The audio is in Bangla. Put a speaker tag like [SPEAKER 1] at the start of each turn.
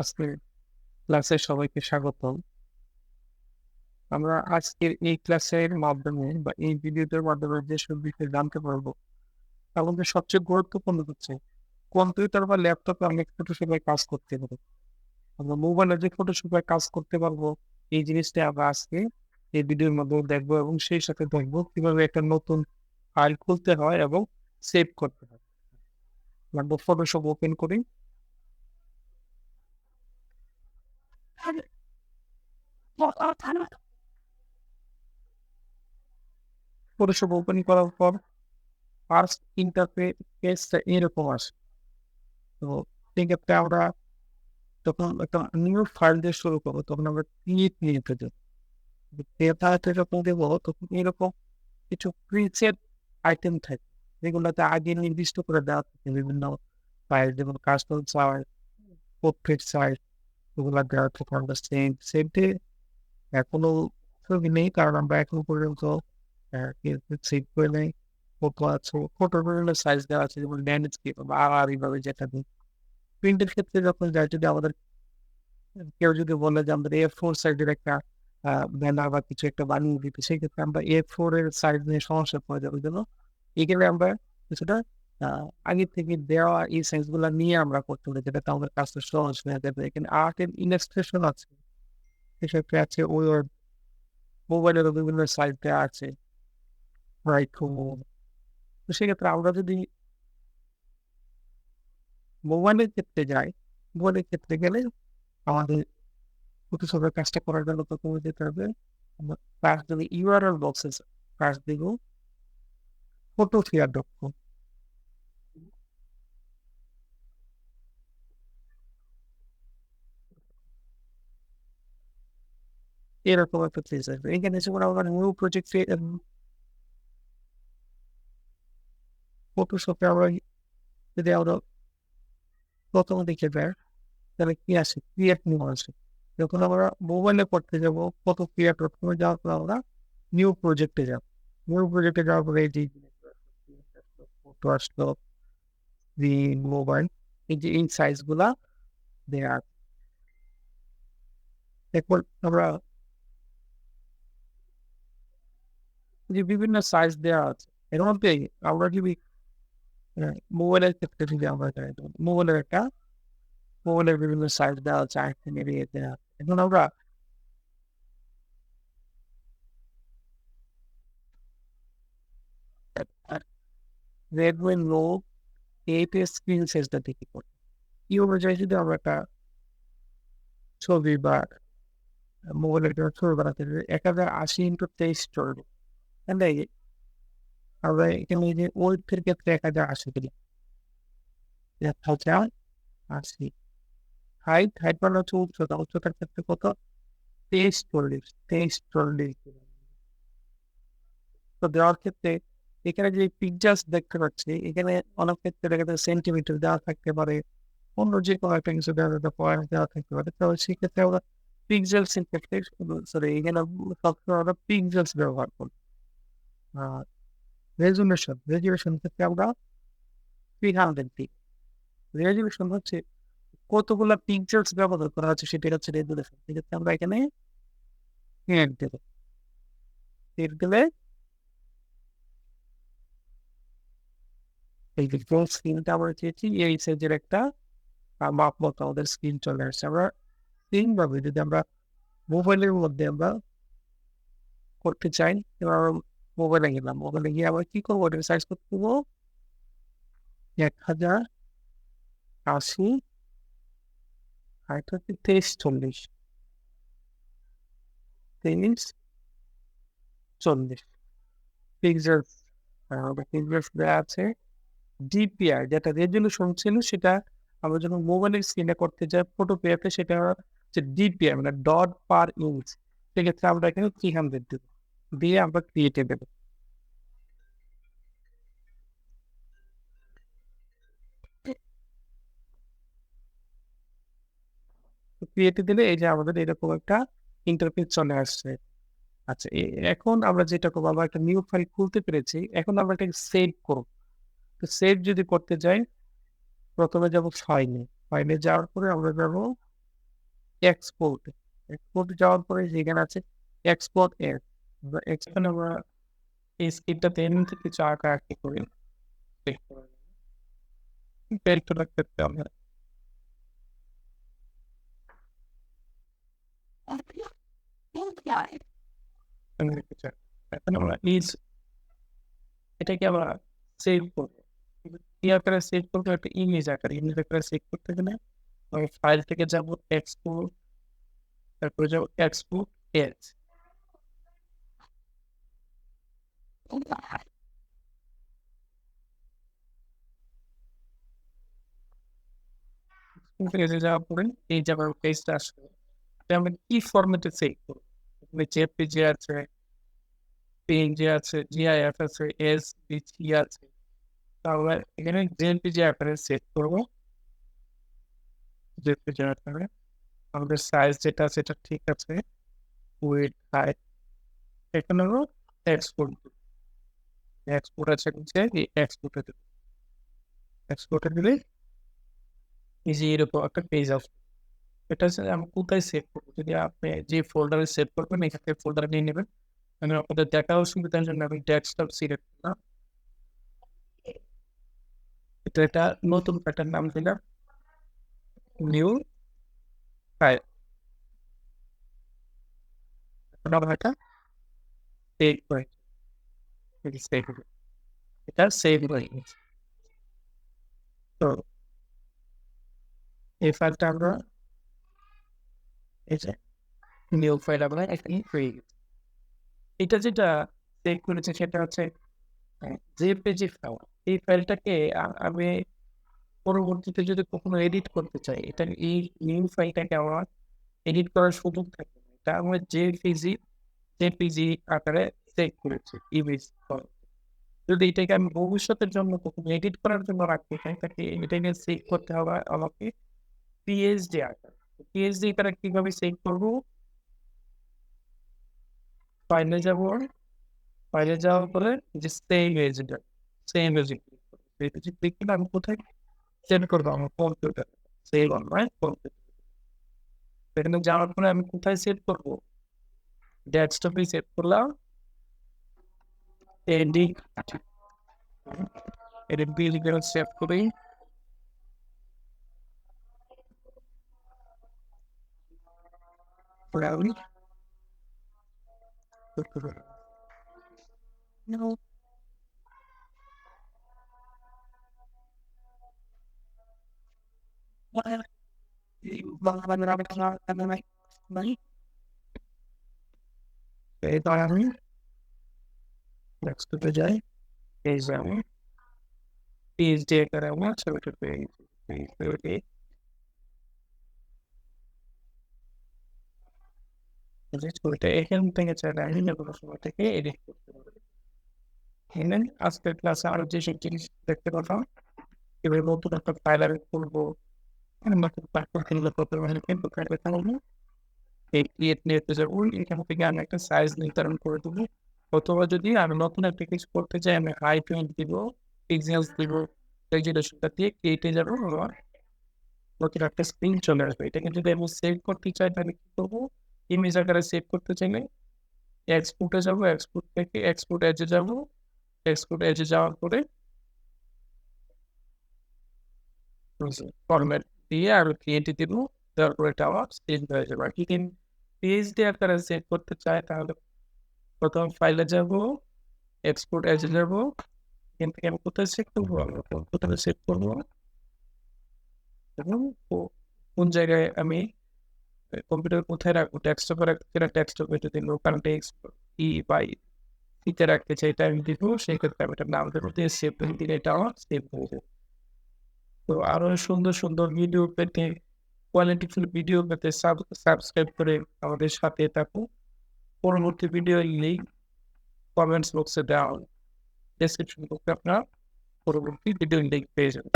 [SPEAKER 1] আজকের ক্লাসে সবাইকে স্বাগতম। আমরা আজকের এই ক্লাসের মাধ্যমে বা এই ভিডিওটার মাধ্যমে যেসব বিষয় জানতে পারবো তার মধ্যে সবচেয়ে গুরুত্বপূর্ণ হচ্ছে কম্পিউটার বা ল্যাপটপে অনেক ফটোশপে কাজ করতে পারবো। আমরা মোবাইলে যে ফটোশপে কাজ করতে পারবো এই জিনিসটা আমরা আজকে এই ভিডিওর মাধ্যমে দেখবো এবং সেই সাথে দেখবো কিভাবে একটা নতুন ফাইল খুলতে হয় এবং সেভ করতে হয়। লাগবো ফটোশপ ওপেন করি। ফটোশপ ওপেন করার পর ফার্স্ট ইন্টারফেসটা এরকম আসে। তো সেক্ষেত্রে আমরা যখন একটা নিউ ফাইল দিয়ে শুরু করবো তখন আমরা ক্রিয়েট নিতে যাবো। ক্রিয়েট যখন দেবো তখন এরকম কিছু প্রিসেট আইটেম থাকে যেগুলোতে আগে নির্দিষ্ট করে দেওয়া থাকে বিভিন্ন ফাইল যেমন কাস্টম ফাইল, পোর্ট্রেট ফাইল ওগুলো দেওয়া থাকে। আমরা সেভে এখনো ছবি নেই কারণ আমরা এখন পর্যন্ত সেভ করে নেই। ফটো আছে, ফটোর বিভিন্ন সাইজ দেওয়া আছে যেমন ল্যান্ডস্কেপ বা এইভাবে যেটা দিই। প্রিন্টের ক্ষেত্রে যখন যাই যদি আমাদের কেউ যদি বলে যে আমাদের A4 সাইজের একটা ব্যানার বা কিছু একটা বানিয়ে দিতে, সেক্ষেত্রে আমরা A4 এর সাইজ নিয়ে সমস্যা পড়ে যাবে। ওই জন্য এখানে আমরা কিছুটা আগে থেকে দেওয়া এই সাইজ গুলা নিয়ে আমরা করতে পারি, যেটাতে আমাদের কাজটা সহজ হয়ে যাবে। এখানে আর্ট এন্ড ইলাস্ট্রেশন আছে, সেক্ষেত্রে আছে ওয়ার্ড, মোবাইলেরও বিভিন্ন সাইজ দেওয়া আছে, রাইট। তো সেক্ষেত্রে আমরা যদি মোবাইলের ক্ষেত্রে যাই, মোবাইলের ক্ষেত্রে গেলে আমাদের ফটোশপের কাজটা করার জন্য প্রথমে যেতে হবে আমরা ফার্স্ট যদি ইউআরএল বক্সে ফার্স্ট দিব photoshare.com। এরকম একটা পেজ আসবে। এখানে এসে করে আমরা নিউ প্রজেক্টে ফটোশপে আমরা যদি আমরা প্রথমে দেখে যাই তাহলে কি আসে, ক্রিয়েট নিউ আসে। যখন আমরা মোবাইলে করতে যাব ফটো ক্রিয়েট.com যাওয়ার পর আমরা নিউ প্রজেক্টে যাব। নিউ প্রজেক্টে যাওয়ার পরে এই যে ফটো আসলো, মোবাইল, এই যে এই সাইজ গুলা দেয়া আছে। এরপর আমরা যে বিভিন্ন সাইজ দেওয়া আছে এর মধ্যে আমরা যদি মোবাইলের ক্ষেত্রে যদি আমরা যাই, মোবাইলের বিভিন্ন সাইজ দেওয়া আছে, আইফোন এরিয়া দেওয়া আছে। এখন আমরা রেডমি নোট 8 এর স্ক্রিন সাইজটা দেখি করি। এই অনুযায়ী যদি আমরা একটা ছবি বা মোবাইলের একটা ছবি বানাতে চাই 1080x23 চলবে, তাহলে আমরা এখানে যে ওয়েডথের ক্ষেত্রে 1080 দিলাম, 1080। হাইট মানে হচ্ছে উচ্চতা, উচ্চতার ক্ষেত্রে কত, 2340। তো দেওয়ার ক্ষেত্রে এখানে যে পিকচার্স দেখতে পাচ্ছি এখানে অনেক ক্ষেত্রে দেখা যায় সেন্টিমিটার দেওয়া থাকতে পারে, অন্য যে কোনো একটা কিছু দেওয়া যেতে পয়েন্ট দেওয়া থাকতে পারে। তো সেক্ষেত্রে আমরা পিক্সেলস এর ক্ষেত্রে সরি এখানে সবসময় আমরা পিক্সেলস ব্যবহার করি। আর রেজুলেশন ক্ষেত্রে আমরা 300 দিই। রেজুলেশন হচ্ছে কতগুলা পিক্সেলস ব্যবহার করা হচ্ছে সেটা হচ্ছে রেজুলেশন। সেক্ষেত্রে আমরা এখানে 100 দেবো। 100 দিলে এই যে ফুল স্ক্রিনটা আমরা চেয়েছি এই সাইজের একটা মাপ মতো আমাদের স্ক্রিন চলে আসছে। আমরা সেম ভাবে যদি আমরা মোবাইলের মধ্যে আমরা করতে চাই, এবার মোবাইলে গেলাম, মোবাইলে গিয়ে আবার কি করবো, ওটা সার্চ করতে দেবো 1080 হাইট হচ্ছে 2340 পিক্সেলস। পিক্সেলস দেওয়া আছে। ডিপিআই যেটা রেজলিউশন ছিল সেটা আমরা যখন মোবাইলের স্ক্রিনে করতে যাই ফটো পেতে, সেটা হচ্ছে ডিপিআই মানে ডট পার ইঞ্চ। সেক্ষেত্রে আমরা এখানে 300 দেবো, দিয়ে আমরা ক্রিয়েটে দেবো। ক্রিয়েটে দিলে এই যে আমাদের এরকম একটা ইন্টারফেস চলে আসছে। আচ্ছা, এখন আমরা যেটা করবো, আমরা একটা নিউ ফাইল খুলতে পেরেছি, এখন আমরা এটাকে সেভ করবো। তো সেভ যদি করতে যাই প্রথমে যাবো ফাইলে, যাওয়ার পরে আমরা যাবো এক্সপোর্ট যাওয়ার পরে যেখানে আছে এক্সপোর্ট এর এখানে আমরা এই স্ক্রিপ্টটাতে এমনি কিছু আঁকাআঁকি করি ক্যারেক্টারের ক্ষেত্রে আমরা এখন আমরা এটাকে আমরা সেভ করবো কি আকারে সেভ করবো একটা ইমেজ আকারে সেভ করতে গেলে আমি ফাইল থেকে যাব এক্সপোর্ট তারপরে যাব এক্সপোর্ট এজ এজে যাওয়ার পরে এই যে আমার পেজটা আসবে আমরা কি ফরম্যাটে সেভ করবো জেপিজি আছে পিএনজি আছে জিআইএফ আছে এসভিজি আছে তাহলে এখানে জেপিজি আকারে সেভ করবো জেপিজি আকারে আমাদের সাইজ যেটা সেটা ঠিক আছে উইথ হাইট এখানেও এক্সপোর্ট আছে এই এক্সপোর্টে দিলে এই যে এরকম একটা পেজ আসবে এটা হচ্ছে আমি কোথায় সেভ করবো যদি আপনি যে ফোল্ডারে সেভ করবেন এখান থেকে ফোল্ডার নিয়ে নেবেন আমি আপনাদের দেখা অসুবিধার জন্য আমি ডেস্কটপ সিলেক্ট করলাম এটা নতুন প্যাটার্ন নাম দিলাম নিউ ফাইল এটা সেভ করে এটা সেভ হয়ে গেছে তো এই ফাইলটা আমরা এই যে নিউ ফাইল আমরা এখানে পেয়ে গেছি এটা যেটা সেভ করেছে সেটা হচ্ছে জেপিজি ফাইল এই ফাইলটাকে আমি পরবর্তীতে যদি কখনো এডিট করতে চাই এটা এই নিউ ফাইলটাকে আমার এডিট করার সুযোগ থাকে এটা আমরা জেপিজি আকারে সেভ করেছি ইমেজ যদি এটাকে আমি ভবিষ্যতের জন্য কখনো এডিট করার জন্য রাখতে চাই তাকে এটা নিয়ে সেভ করতে হবে আমাকে পিএইচডি আকারে পিএইচডি আকারে কিভাবে সেভ করবো ফাইলে যাওয়ার পরে যে সেম এজ ক্লিক করে আমি কোথায় সেন্ড করবো আমার কম্পিউটার সেভ অনলাইন কম্পিউটার এখানে যাওয়ার পরে আমি কোথায় সেভ করবো ডেস্কটপে সেভ করলাম এডিট সেভ করি আমি No. এবার আমি ডেস্কটপে যাই এই যে আমি পিএইচডি আকারে আমার ছবিটা পেয়ে গেছি ছবিটা এখান থেকে চাইলে আমি কোনো সময় থেকে এডিট করতে পারি আজকের ক্লাসে আরো যেসব জিনিস দেখতে পারলাম এবার নতুন একটা ফাইল আমি খুলবো নতুন প্ল্যাটফর্ম কিনলে করতে পারি কিন্তু এই ক্রিয়েট নিতে যাবো এখান থেকে আমি একটা সাইজ নির্ধারণ করে দেবো অথবা যদি আমি নতুন একটা কিছু করতে চাই আমি হাই প্রিন্ট দিব পিক্সেলস দিব রেজুলেশনটা দিয়ে ক্রিয়েটে যাবো আমার নতুন একটা স্ক্রিন চলে আসবে এটাকে যদি আমি সেভ করতে চাই তাহলে কি করবো ইমেজ আকারে সেভ করতে চাইলে এক্সপোর্টে যাবো এক্সপোর্ট থেকে এক্সপোর্ট এজে যাওয়ার পরে ফরম্যাট দিয়ে আর ক্রিয়েটে দিব তারপরে এটা আমার সেভ হয়ে যাবে আর কি পিএইচডি আকারে সেভ করতে চাই তাহলে প্রথম ফাইলে যাব এক্সপোর্ট এজে যাব এখান থেকে আমি কোথায় সেভ করবো কোথায় সেভ করবো এবং কোন জায়গায় আমি কম্পিউটার কোথায় রাখবো ডেস্কটপে রাখতে ডেস্কটপে যদি লোকাল টেক্সট বাই সিতে রাখতে চাই এটা আমি দিব সেই ক্ষেত্রে আমি এটা নাম দেবো দিয়ে সেভ দিলে এটা আমার সেভ হয়ে যাবে তো আরো সুন্দর ভিডিও পেতে কোয়ালিটিফুল ভিডিও পেতে সাবস্ক্রাইব করে আমাদের সাথে থাকুন পরবর্তী ভিডিও লিঙ্ক কমেন্টস বক্সে দেওয়া ডেসক্রিপশন বক্সে আপনারা পরবর্তী ভিডিও লিঙ্ক পেয়ে যাবেন